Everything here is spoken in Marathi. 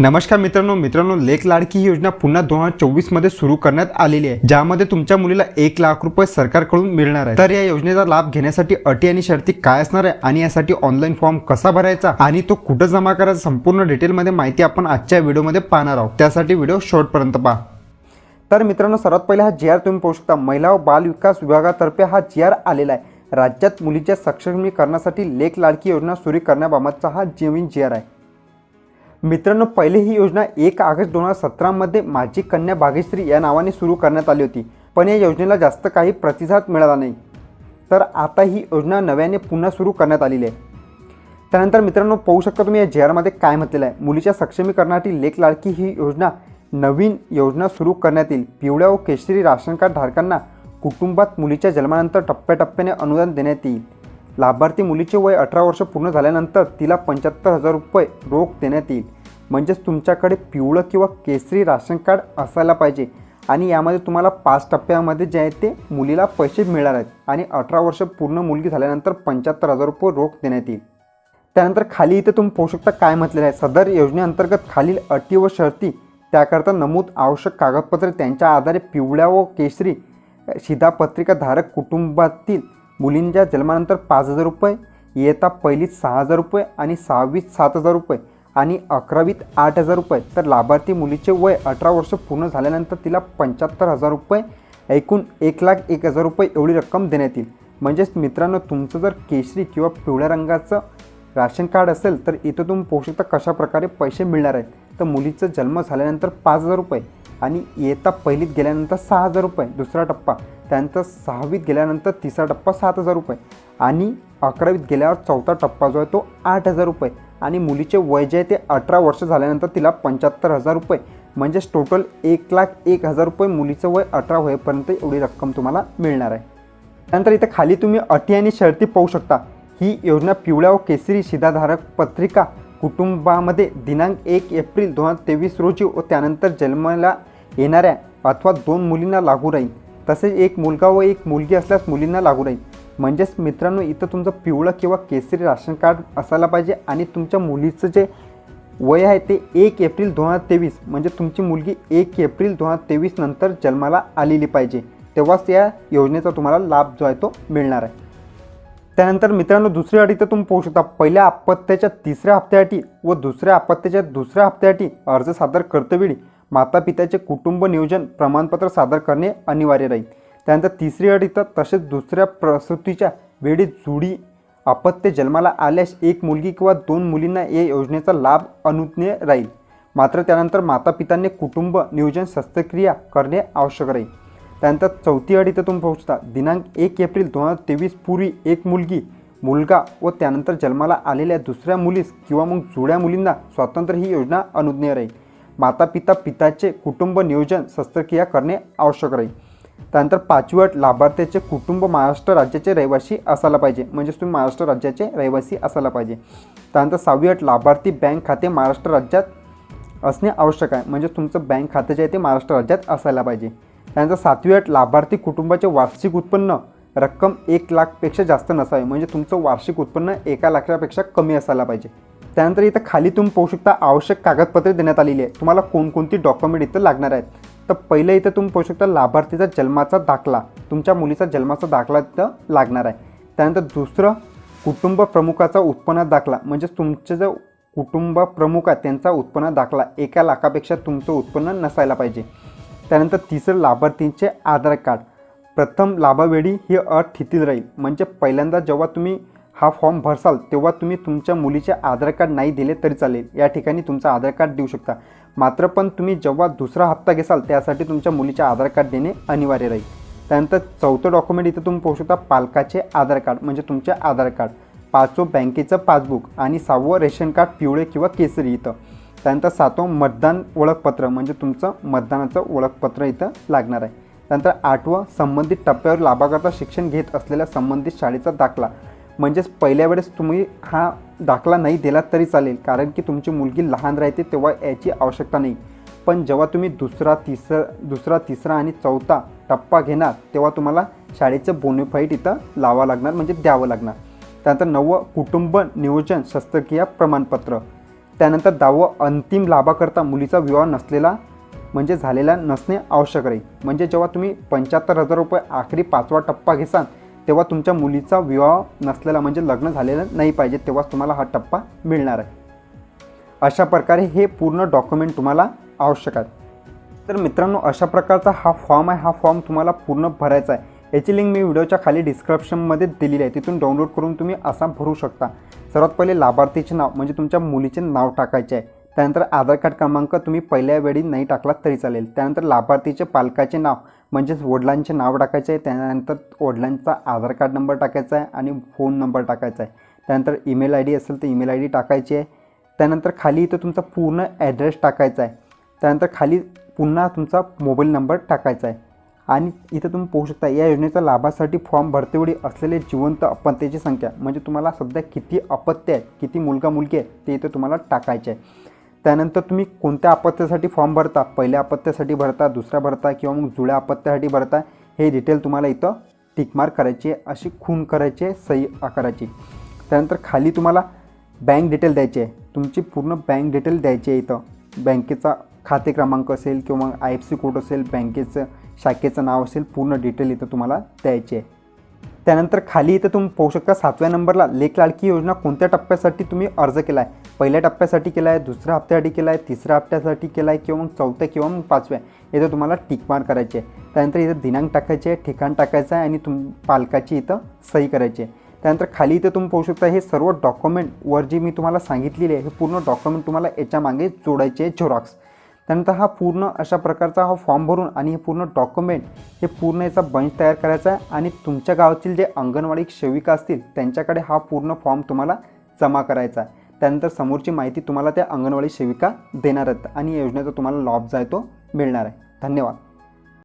नमस्कार मित्रांनो लेख लाडकी ही योजना पुन्हा 2024 मध्ये सुरू करण्यात आलेली आहे, ज्यामध्ये तुमच्या मुलीला 1 लाख रुपये सरकारकडून मिळणार आहे। तर या योजनेचा लाभ घेण्यासाठी अटी आणि शर्ती काय असणार आहे आणि यासाठी ऑनलाईन फॉर्म कसा भरायचा आणि तो कुठे जमा करायचा संपूर्ण डिटेल मध्ये माहिती आपण आजच्या व्हिडिओमध्ये पाहणार आहोत। त्यासाठी व्हिडिओ शेवटपर्यंत पहा। तर मित्रांनो, सर्वात पहिले हा जीआर तुम्ही पाहू शकता। महिला व बाल विकास विभागातर्फे हा जीआर आलेला आहे। राज्यात मुलीच्या सक्षमीकरणासाठी लेख लाडकी योजना सुरू करण्याबाबतचा हा नवीन जीआर आहे। मित्रांनो, पहिले ही योजना 1 ऑगस्ट 2017 मध्ये माझी कन्या भाग्यश्री या नावाने सुरू करण्यात आली होती, पण या योजनेला जास्त काही प्रतिसाद मिळाला नाही। तर आता ही योजना नव्याने पुन्हा सुरू करण्यात आलेली आहे। त्यानंतर मित्रांनो, पाहू शकता तुम्ही या जीआरमध्ये काय म्हटलेलं आहे। मुलीच्या सक्षमीकरणासाठी लेख लाडकी ही योजना नवीन योजना सुरू करण्यात येईल। पिवळ्या व केशरी राशन कार्ड धारकांना कुटुंबात मुलीच्या जन्मानंतर टप्प्याटप्प्याने अनुदान देण्यात येईल। लाभार्थी मुलीचे वय 18 वर्ष पूर्ण झाल्यानंतर तिला 75,000 रुपये रोख देण्यात येईल। म्हणजेच तुमच्याकडे पिवळं किंवा केसरी राशन कार्ड असायला पाहिजे आणि यामध्ये तुम्हाला 5 टप्प्यामध्ये जे आहे ते मुलीला पैसे मिळणार आहेत आणि 18 वर्ष पूर्ण मुलगी झाल्यानंतर 75,000 रुपये रोख देण्यात येईल। त्यानंतर खाली इथे तुम्ही पाहू शकता काय म्हटलेलं आहे। सदर योजनेअंतर्गत खालील अटी व शर्ती त्याकरता नमूद आवश्यक कागदपत्रे त्यांच्या आधारे पिवळ्या व केशरी शिधापत्रिका धारक कुटुंबातील मुलींच्या जन्मानंतर 5,000 रुपये, इयत्ता पहिलीत 6,000 रुपये आणि 6वीत 7,000 रुपये आणि 11वीत 8,000 रुपये। तर लाभार्थी मुलीचे वय 18 वर्ष पूर्ण झाल्यानंतर तिला 75,000 रुपये, एकूण 1,01,000 रुपये एवढी रक्कम देण्यात येईल। म्हणजेच मित्रांनो, तुमचं जर केशरी किंवा पिवळ्या रंगाचं राशन कार्ड असेल तर इथं तुम्ही पाहू शकता कशा प्रकारे पैसे मिळणार आहेत। तर मुलीचा जन्म झाल्यानंतर 5,000 रुपये आणि इयत्ता पहिलीत गेल्यानंतर 6,000 रुपये दुसरा टप्पा, त्यानंतर 6वीत गेल्यानंतर तिसरा टप्पा 7,000 रुपये आणि 11वीत गेल्यावर चौथा टप्पा जो आहे तो 8,000 रुपये आणि मुलीचे वय जे आहे ते 18 वर्ष झाल्यानंतर तिला 75,000 रुपये। म्हणजेच टोटल 1,01,000 रुपये मुलीचं वय 18 होईपर्यंत एवढी रक्कम तुम्हाला मिळणार आहे। त्यानंतर इथे खाली तुम्ही अटी आणि शर्ती पाहू शकता। ही योजना पिवळ्या व केसरी शिधाधारक पत्रिका कुटुंबामध्ये दिनांक 1 एप्रिल 2023 रोजी व त्यानंतर जन्माला येणाऱ्या अथवा 2 मुलींना लागू राहील। तसेच 1 मुलगा व 1 मुलगी असल्यास मुलींना लागू राहील। म्हणजेच मित्रांनो, इथं तुमचं पिवळं किंवा केसरी राशन कार्ड असायला पाहिजे आणि तुमच्या मुलीचं जे वय आहे ते 1 एप्रिल 2023 म्हणजे तुमची मुलगी 1 एप्रिल 2023 नंतर जन्माला आलेली पाहिजे, तेव्हाच या योजनेचा तुम्हाला लाभ जो आहे तो मिळणार आहे। त्यानंतर मित्रांनो, दुसरी अट इथं तुम्ही पाहू शकता। पहिल्या अपत्याच्या 3ऱ्या हप्त्यासाठी व दुसऱ्या अपत्याच्या 2ऱ्या हप्त्यासाठी अर्ज सादर करतेवेळी माता पित्याचे कुटुंब नियोजन प्रमाणपत्र सादर करणे अनिवार्य राहील। त्यानंतर तिसरी अट इथं तसेच दुसऱ्या प्रसूतीच्या वेळी जुडी अपत्य जन्माला आल्यास 1 मुलगी किंवा 2 मुलींना या योजनेचा लाभ अनुज्ञेय राहील। मात्र त्यानंतर माता पित्यांनी कुटुंब नियोजन शस्त्रक्रिया करणे आवश्यक राहील। त्यानंतर चौथी अट इथं तुम्ही पाहू शकता। दिनांक 1 एप्रिल 2023 पूर्वी 1 मुलगी मुलगा व त्यानंतर जन्माला आलेल्या दुसऱ्या मुलीस किंवा मग जुळ्या मुलींना स्वतंत्र ही योजना अनुज्ञेय राहील। माता पिताचे कुटुंब नियोजन शस्त्रक्रिया करणे आवश्यक राहील। त्यानंतर 5वी अट, लाभार्थ्याचे कुटुंब महाराष्ट्र राज्याचे रहिवासी असायला पाहिजे, म्हणजेच तुम्ही महाराष्ट्र राज्याचे रहिवासी असायला पाहिजे। त्यानंतर 6वी अट, लाभार्थी बँक खाते महाराष्ट्र राज्यात असणे आवश्यक आहे, म्हणजे तुमचं बँक खाते जे आहे ते महाराष्ट्र राज्यात असायला पाहिजे। त्यानंतर 7वी अट, लाभार्थी कुटुंबाचे वार्षिक उत्पन्न रक्कम 1 लाखपेक्षा जास्त नसावे, म्हणजे तुमचं वार्षिक उत्पन्न 1 लाखापेक्षा कमी असायला पाहिजे। त्यानंतर इथं खाली तुम्ही पाहू शकता आवश्यक कागदपत्रे देण्यात आलेली आहे। तुम्हाला कोणकोणती डॉक्युमेंट इथं लागणार आहेत। तर पहिलं इथं तुम्ही पाहू शकता लाभार्थीचा जन्माचा दाखला, तुमच्या मुलीचा जन्माचा दाखला इथं लागणार आहे। त्यानंतर दुसरं कुटुंब प्रमुखाचा उत्पन्न दाखला, म्हणजे तुमचे जो कुटुंब प्रमुख आहे त्यांचा उत्पन्न दाखला 1 लाखापेक्षा तुमचं उत्पन्न नसायला पाहिजे। त्यानंतर तिसरं लाभार्थींचे आधार कार्ड। प्रथम लाभावेळी ही अट ठिथिल राहील, म्हणजे पहिल्यांदा जेव्हा तुम्ही हा फॉर्म भरसाल तेव्हा तुम्ही तुमच्या मुलीचे आधार कार्ड नाही दिले तरी चालेल, या ठिकाणी तुमचं आधार कार्ड देऊ शकता। मात्र पण तुम्ही जेव्हा दुसरा हप्ता घेसाल त्यासाठी तुमच्या मुलीचे आधार कार्ड देणे अनिवार्य राहील। त्यानंतर चौथं डॉक्युमेंट इथं तुम्ही पाहू शकता पालकाचे आधार कार्ड, म्हणजे तुमचे आधार कार्ड। 5वं बँकेचं पासबुक आणि 6वं रेशन कार्ड पिवळे किंवा केसरी इथं। त्यानंतर 7वं मतदान ओळखपत्र, म्हणजे तुमचं मतदानाचं ओळखपत्र इथं लागणार आहे। त्यानंतर 8वं संबंधित टप्प्यावर लाभाकरता शिक्षण घेत असलेल्या संबंधित शाळेचा दाखला, म्हणजेच पहिल्या वेळेस तुम्ही हा दाखला नाही दिला तरी चालेल, कारण की तुमची मुलगी लहान राहते तेव्हा याची आवश्यकता नाही। पण जेव्हा तुम्ही दुसरा तिसरा आणि चौथा टप्पा घेणार तेव्हा तुम्हाला शाळेचं बोनाफाईड इथं लावावं लागणार, म्हणजे द्यावं लागणार। त्यानंतर 9वं कुटुंब नियोजन शस्त्रक्रिया प्रमाणपत्र। त्यानंतर 10वं अंतिम लाभाकरता मुलीचा विवाह नसलेला म्हणजे झालेला नसणे आवश्यक राहील. म्हणजे जेव्हा तुम्ही 75,000 रुपये आखरी 5वा टप्पा घेसाल तेव्हा तुमच्या मुलीचा विवाह नसलेला म्हणजे लग्न झालेलं नाही पाहिजे, तेव्हाच तुम्हाला हा टप्पा मिळणार आहे. अशा प्रकारे हे पूर्ण डॉक्युमेंट तुम्हाला आवश्यक आहे. तर मित्रांनो, अशा प्रकारचा हा फॉर्म आहे. हा फॉर्म तुम्हाला पूर्ण भरायचा आहे. याची लिंक मी व्हिडिओच्या खाली डिस्क्रिप्शनमध्ये दिलेली आहे, तिथून डाउनलोड करून तुम्ही असा भरू शकता. सर्वात पहिले लाभार्थीचे नाव म्हणजे तुमच्या मुलीचे नाव टाकायचे आहे. त्यानंतर आधार कार्ड क्रमांक तुम्ही पहिल्या वेळी नाही टाकलात तरी चालेल. त्यानंतर लाभार्थीचे पालकाचे नाव म्हणजेच वडिलांचे नाव टाकायचे आहे. त्यानंतर वडिलांचा आधार कार्ड नंबर टाकायचा आहे आणि फोन नंबर टाकायचा आहे. त्यानंतर ईमेल आय डी असेल तर ईमेल आय डी टाकायची आहे. त्यानंतर खाली इथं तुमचा पूर्ण ॲड्रेस टाकायचा आहे. त्यानंतर खाली पुन्हा तुमचा मोबाईल नंबर टाकायचा आहे. आणि इथं तुम्ही पाहू शकता या योजनेच्या लाभासाठी फॉर्म भरतेवेळी असलेले जिवंत अपत्याची संख्या म्हणजे तुम्हाला सध्या किती अपत्य आहे, किती मुलगा मुलगी आहे ते इथं तुम्हाला टाकायचे आहे. त्यानंतर तुम्ही कोणत्या अपत्यासाठी फॉर्म भरता, पहिल्या अपत्यासाठी भरता, दुसऱ्या भरता किंवा मग जुळ्या अपत्यासाठी भरता, हे डिटेल तुम्हाला इथं टिकमार्क करायची आहे, अशी खून करायची आहे, सही करायची. त्यानंतर खाली तुम्हाला बँक डिटेल द्यायची आहे. तुमची पूर्ण बँक डिटेल द्यायची आहे. इथं बँकेचा खाते क्रमांक असेल किंवा मग IFSC कोड असेल, बँकेचं शाखेचं नाव असेल, पूर्ण डिटेल इथं तुम्हाला द्यायची आहे. त्यानंतर खाली इथं तुम्ही पाहू शकता 7व्या नंबरला लेक लाडकी योजना कोणत्या टप्प्यासाठी तुम्ही अर्ज केला आहे. पहिल्या टप्प्यासाठी केला आहे, दुसऱ्या हप्त्यासाठी केला आहे, तिसऱ्या हप्त्यासाठी केला आहे किंवा मग 4थ्या किंवा मग 5व्या, इथं तुम्हाला टिकमार्क करायची आहे. त्यानंतर इथं दिनांक टाकायचे आहे, ठिकाण टाकायचं आहे आणि पालकाची इथं सही करायची आहे. त्यानंतर खाली इथं तुम्ही पाहू शकता हे सर्व डॉक्युमेंटवर जी मी तुम्हाला सांगितलेली आहे हे पूर्ण डॉक्युमेंट तुम्हाला याच्या मागे जोडायचे आहे, झेरॉक्स. त्यानंतर हा पूर्ण अशा प्रकारचा हा फॉर्म भरून आणि हे पूर्ण डॉक्युमेंट हे पूर्ण याचा बंच तयार करायचा आहे आणि तुमच्या गावातील जे अंगणवाडी सेविका असतील त्यांच्याकडे हा पूर्ण फॉर्म तुम्हाला जमा करायचा आहे. त्यानंतर समोरची माहिती तुम्हाला त्या अंगणवाडी सेविका देणार आहेत आणि या योजनेचा तुम्हाला लाभ जो आहे तो मिळणार आहे. धन्यवाद.